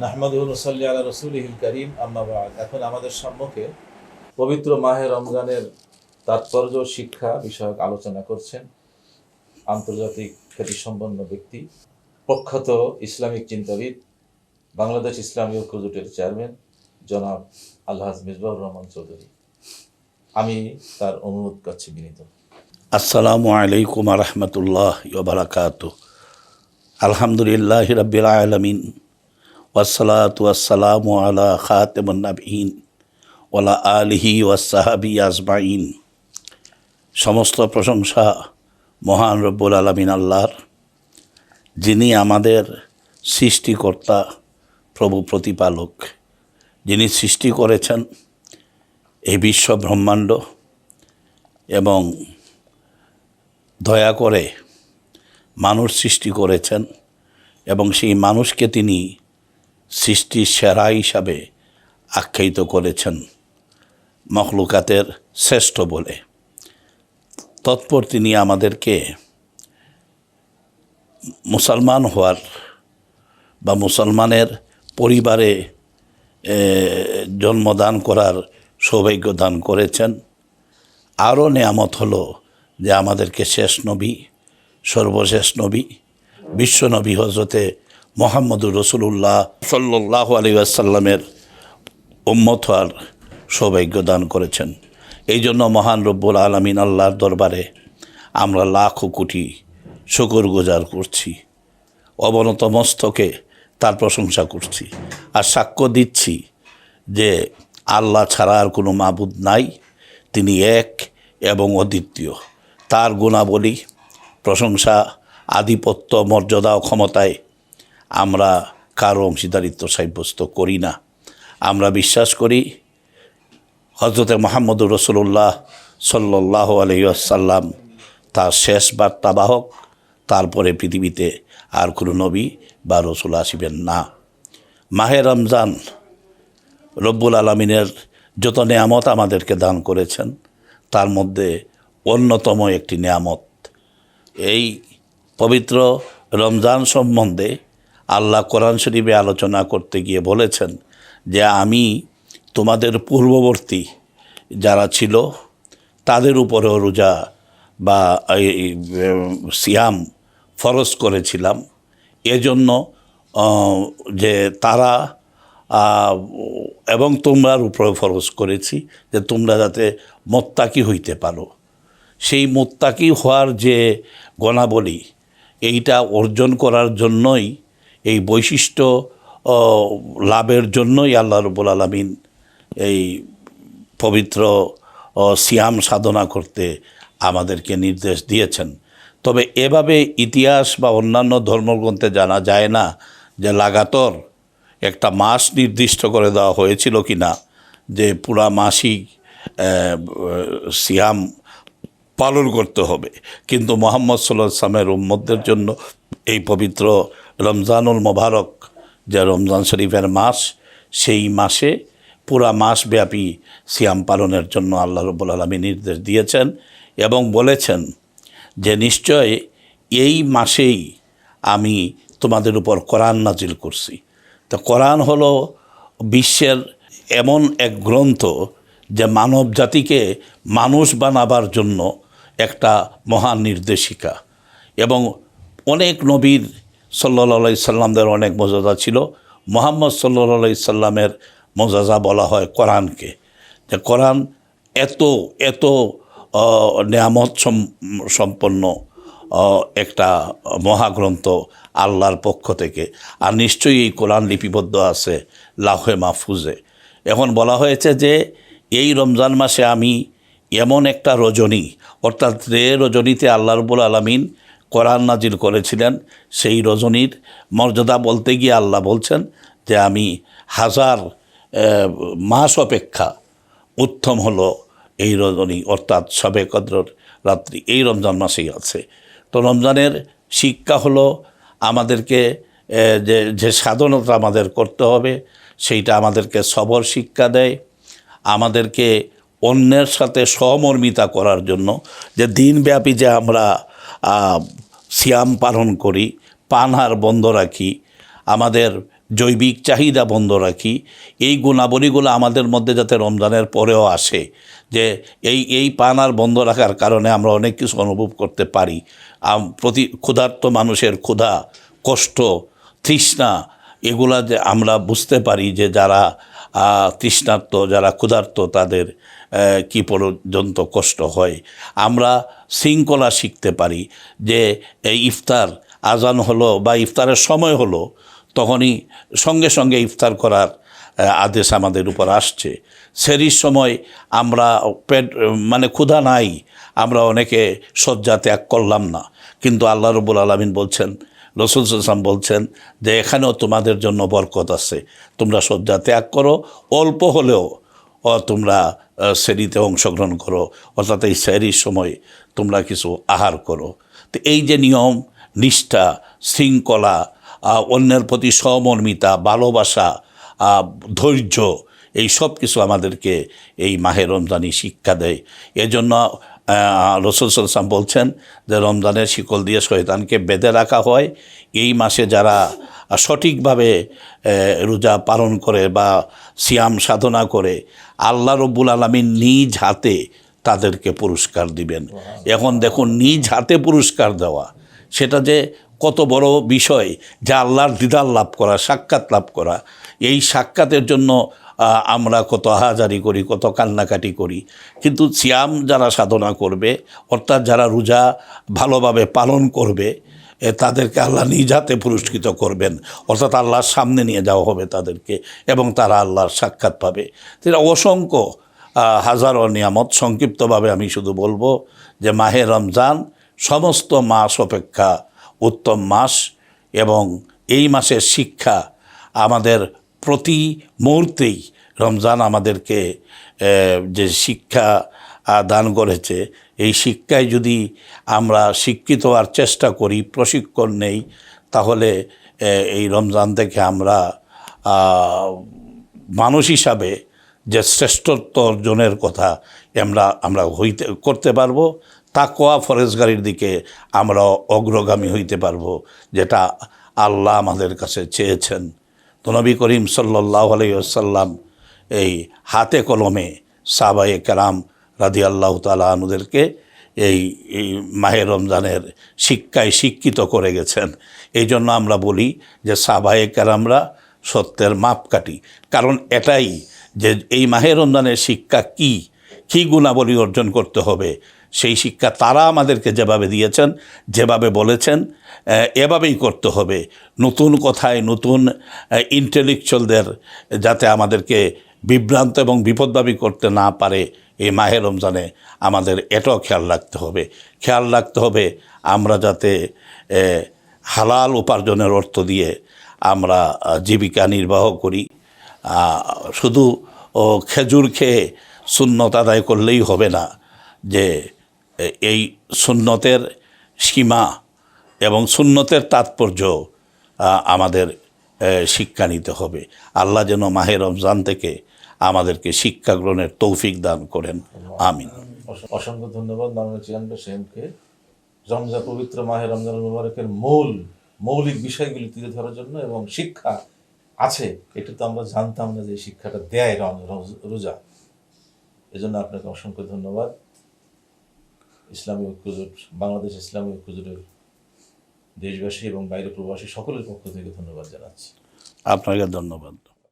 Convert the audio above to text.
নাহমাদুহু ওয়া নুসাল্লি আলা রাসূলিহিল কারীম, আম্মা বা'দ। এখন আমাদের সম্মুখে পবিত্র মাহে রমজানের তাৎপর্য শিক্ষা বিষয়ক আলোচনা করছেন আন্তর্জাতিক খ্যাতিসম্পন্ন ব্যক্তি, প্রখ্যাত ইসলামিক চিন্তাবিদ, বাংলাদেশ ইসলামী ঐক্য জোটের চেয়ারম্যান জনাব আলহাজ মিসবাহুর রহমান চৌধুরী। আমি তার অনুরোধ করছি বিনীত। আসসালামু আলাইকুম ওয়া রাহমাতুল্লাহি ওয়া বারাকাতুহু। আলহামদুলিল্লাহি রাব্বিল আলামিন ওয়াসসালাতু ওয়াসসালামু আলা খাতামিন নাবিয়িন ওয়া আলা আলিহি ওয়াস সাহবিহি আজমাইন। সমস্ত প্রশংসা মহান রব্বুল আলামিন আল্লাহর, যিনি আমাদের সৃষ্টিকর্তা, প্রভু প্রতিপালক, যিনি সৃষ্টি করেছেন এই বিশ্ব ব্রহ্মাণ্ড এবং দয়া করে মানুষ সৃষ্টি করেছেন এবং সেই মানুষকে তিনি সৃষ্টির সেরা হিসাবে আখ্যায়িত করেছেন মখলুকাতের শ্রেষ্ঠ বলে। তৎপর তিনি আমাদেরকে মুসলমান হওয়ার বা মুসলমানের পরিবারে জন্মদান করার সৌভাগ্য দান করেছেন। আরও নেয়ামত হলো যে আমাদেরকে শেষ নবী, সর্বশেষ নবী, বিশ্বনবী হজরতে মুহাম্মদুর রাসূলুল্লাহ সাল্লাল্লাহু আলাইহি ওয়াসাল্লামের উম্মত হওয়ার সৌভাগ্য দান করেছেন। এই জন্য মহান রব্বুল আলামিন আল্লাহর দরবারে আমরা লাখো কোটি শুকরগুজার করছি, অবনত মস্তকে তার প্রশংসা করছি আর সাক্ষ্য দিচ্ছি যে আল্লাহ ছাড়া আর কোনো মাবুদ নাই, তিনি এক এবং অদ্বিতীয়। তার গুণাবলী, প্রশংসা, আধিপত্য, মর্যাদা ও ক্ষমতায় আমরা কারো অংশীদারিত্ব সাব্যস্ত করি না। আমরা বিশ্বাস করি হজরতে মুহাম্মদুর রাসূলুল্লাহ সাল্লাল্লাহু আলাইহি ওয়াসাল্লাম তার শেষ বার্তাবাহক, তারপরে পৃথিবীতে আর কোনো নবী বা রসুল আসিবেন না। মাহে রমজান রব্বুল আলামিনের যত নেয়ামত আমাদেরকে দান করেছেন তার মধ্যে অন্যতম একটি নেয়ামত। এই পবিত্র রমজান সম্বন্ধে আল্লাহ কোরআন শরীফে আলোচনা করতে গিয়ে বলেছেন যে আমি তোমাদের পূর্ববর্তী যারা ছিল তাদের উপরেও রোজা বা সিয়াম ফরজ করেছিলাম, এজন্য যে তারা এবং তোমরার উপরে ফরজ করেছি যে তোমরা যাতে মুত্তাকি হইতে পারো। সেই মুত্তাকি হওয়ার যে গুণাবলী, এইটা অর্জন করার জন্যই, এই বৈশিষ্ট্য লাভের জন্যই আল্লাহ রাব্বুল আলামিন এই পবিত্র সিয়াম সাধনা করতে আমাদেরকে নির্দেশ দিয়েছেন। তবে এভাবে ইতিহাস বা অন্যান্য ধর্মগ্রন্থে জানা যায় না যে লাগাতার একটা মাস নির্দিষ্ট করে দেওয়া হয়েছিল কি না, যে পুরা মাসই সিয়াম পালন করতে হবে। কিন্তু মুহাম্মদ সাল্লাল্লাহু আলাইহি ওয়াসাল্লামের উম্মতদের জন্য এই পবিত্র রমজানুল মোবারক, যে রমজান শরীফের মাস, সেই মাসে পুরা মাসব্যাপী সিয়াম পালনের জন্য আল্লাহ রাব্বুল আলামিন নির্দেশ দিয়েছেন এবং বলেছেন যে নিশ্চয় এই মাসেই আমি তোমাদের উপর কোরআন নাজিল করছি। তো কোরআন হলো বিশ্বের এমন এক গ্রন্থ যে মানব জাতিকে মানুষ বানাবার জন্য একটা মহান নির্দেশিকা, এবং অনেক নবীর সাল্লাল্লাহু আলাইহি সাল্লামদের অনেক মর্যাদা ছিল। মুহাম্মদ সাল্লাল্লাহু আলাইহি সাল্লামের মর্যাদা বলা হয় কোরআনকে, যে কোরআন এত এত নেয়ামত সম্পন্ন একটা মহাগ্রন্থ আল্লাহর পক্ষ থেকে। আর নিশ্চয়ই এই কোরআন লিপিবদ্ধ আছে লাউহে মাহফুজে। এখন বলা হয়েছে যে এই রমজান মাসে আমি এমন একটা রজনী, অর্থাৎ যে রজনীতে আল্লাহ রাব্বুল আলামিন কোরআন নাজিল করেছিলেন, সেই রজনীর মর্যাদা বলতে গিয়ে আল্লাহ বলছেন যে আমি হাজার মাস অপেক্ষা উত্তম হলো এই রজনী, অর্থাৎ শবে কদরের রাত্রি এই রমজান মাসেই আছে। তো রমজানের শিক্ষা হলো আমাদেরকে যে সাধনতা আমাদের করতে হবে সেইটা আমাদেরকে সবর শিক্ষা দেয়, আমাদেরকে অন্যের সাথে সহমর্মিতা করার জন্য, যে দিনব্যাপী যে আমরা সিয়াম পালন করি, পানাহার বন্ধ রাখি, আমাদের জৈবিক চাহিদা বন্ধ রাখি, এই গুণাবলীগুলো আমাদের মধ্যে যাতে রমজানের পরেও আসে, যে এই পান আর বন্ধ রাখার কারণে আমরা অনেক কিছু অনুভব করতে পারি। প্রতি ক্ষুধার্ত মানুষের ক্ষুধা, কষ্ট, তৃষ্ণা, এগুলা যে আমরা বুঝতে পারি যে যারা তৃষ্ণার্ত, যারা ক্ষুধার্ত, তাদের কি পর্যন্ত কষ্ট হয়। আমরা শৃঙ্খলা শিখতে পারি যে এই ইফতার আজান হলো বা ইফতারের সময় হলো, তখনই সঙ্গে সঙ্গে ইফতার করার আদেশ আমাদের উপর আসছে। সেহরির সময় আমরা মানে ক্ষুধা নাই, আমরা অনেকে শয্যা ত্যাগ করলাম না, কিন্তু আল্লাহ রাব্বুল আলামিন বলছেন, রাসূল সাল্লাল্লাহু আলাইহি ওয়াসাল্লাম বলছেন যে এখানেও তোমাদের জন্য বরকত আছে, তোমরা শয্যা ত্যাগ করো, অল্প হলেও তোমরা সেহরিতে অংশগ্রহণ করো, অর্থাৎ এই সেহরির সময় তোমরা কিছু আহার করো। তো এই যে নিয়ম, নিষ্ঠা, শৃঙ্খলা, অন্যের প্রতি সহমর্মিতা, ভালোবাসা, ধৈর্য, এই সব কিছু আমাদেরকে এই মাহে রমজানি শিক্ষা দেয়। এজন্য রাসূল সাল্লাল্লাহু আলাইহি ওয়াসাল্লাম বলছেন যে রমজানের শিকল দিয়ে শয়তানকে বেঁধে রাখা হয়। এই মাসে যারা সঠিকভাবে রোজা পালন করে বা সিয়াম সাধনা করে, আল্লাহ রব্বুল আলামিন নিজ হাতে তাদেরকে পুরস্কার দিবেন। এখন দেখুন, নিজ হাতে পুরস্কার দেওয়া, সেটা যে কত বড় বিষয়, যে আল্লাহর দিদার লাভ করা, সাক্ষাৎ লাভ করা। এই সাক্ষাতের জন্য আমরা কত হাজারি করি, কত কান্নাকাটি করি, কিন্তু সিয়াম যারা সাধনা করবে, অর্থাৎ যারা রোজা ভালোভাবে পালন করবে, তাদেরকে আল্লাহ নিজ হাতে পুরস্কৃত করবেন, অর্থাৎ আল্লাহর সামনে নিয়ে যাওয়া হবে তাদেরকে, এবং তারা আল্লাহর সাক্ষাৎ পাবে। এটা অসংখ্য হাজারো নিয়ামত। সংক্ষিপ্তভাবে আমি শুধু বলবো যে মাহে রমজান সমস্ত মাস অপেক্ষা উত্তম মাস, এবং এই মাসের শিক্ষা আমাদের প্রতি মুহূর্তেই রমজান আমাদেরকে যে শিক্ষা দান করেছে, এই শিক্ষায় যদি আমরা শিক্ষিত হওয়ার চেষ্টা করি, প্রশিক্ষণ নেই, তাহলে এই রমজান থেকে আমরা মানুষ হিসাবে যে শ্রেষ্ঠত্ব অর্জনের কথা আমরা করতে পারবো, তাকওয়া ফরেজগারির দিকে আমরা অগ্রগামী হইতে পারবো, যেটা আল্লাহ আমাদের কাছে চেয়েছেন। তো নবী করিম সাল্লাল্লাহু আলাইহি ওয়াসাল্লাম এই হাতে কলমে সাহাবায়ে কেরাম রাদিয়াল্লাহু তাআলা আনহুদেরকে এই মাহে রমজানের শিক্ষায় শিক্ষিত করে গেছেন। এই জন্য আমরা বলি যে সাহাবায়ে কেরামরা সত্যের মাপকাঠি। কারণ এটাই যে এই মাহে রমজানের শিক্ষা কী গুণাবলী অর্জন করতে হবে, সেই শিক্ষা তারা আমাদেরকে যেভাবে দিয়েছেন, যেভাবে বলেছেন, এভাবেই করতে হবে। নতুন কথায় নতুন ইন্টেলেকচুয়ালদের যাতে আমাদেরকে বিভ্রান্ত এবং বিপদগামী করতে না পারে, এই মাহে রমজানে আমাদের এটাও খেয়াল রাখতে হবে আমরা যাতে হালাল উপার্জনের অর্থ দিয়ে আমরা জীবিকা নির্বাহ করি। শুধু খেজুর খেয়ে সুন্নত আদায় করলেই হবে না, যে এই সুন্নতের সীমা এবং সুন্নতের তাৎপর্য আমাদের শিক্ষা নিতে হবে। আল্লাহ যেন মাহে রমজান থেকে আমাদেরকে শিক্ষা গ্রহণের তৌফিক দান করেন, আমিন। অসংখ্য ধন্যবাদ মাননীয় চেয়ারম্যান সাহেবকে রমজান, পবিত্র মাহে রমজান মুবারকের মৌলিক বিষয়গুলি তুলে ধরার জন্য, এবং শিক্ষা আছে এটা তো আমরা জানতাম না যে এই শিক্ষাটা দেয় রোজা। এজন্য আপনাকে অসংখ্য ধন্যবাদ। ইসলামী ঐক্যজোট, বাংলাদেশ ইসলামী ঐক্যজোটের দেশবাসী এবং বাইরে প্রবাসী সকলের পক্ষ থেকে ধন্যবাদ জানাচ্ছি। আপনাকে ধন্যবাদ।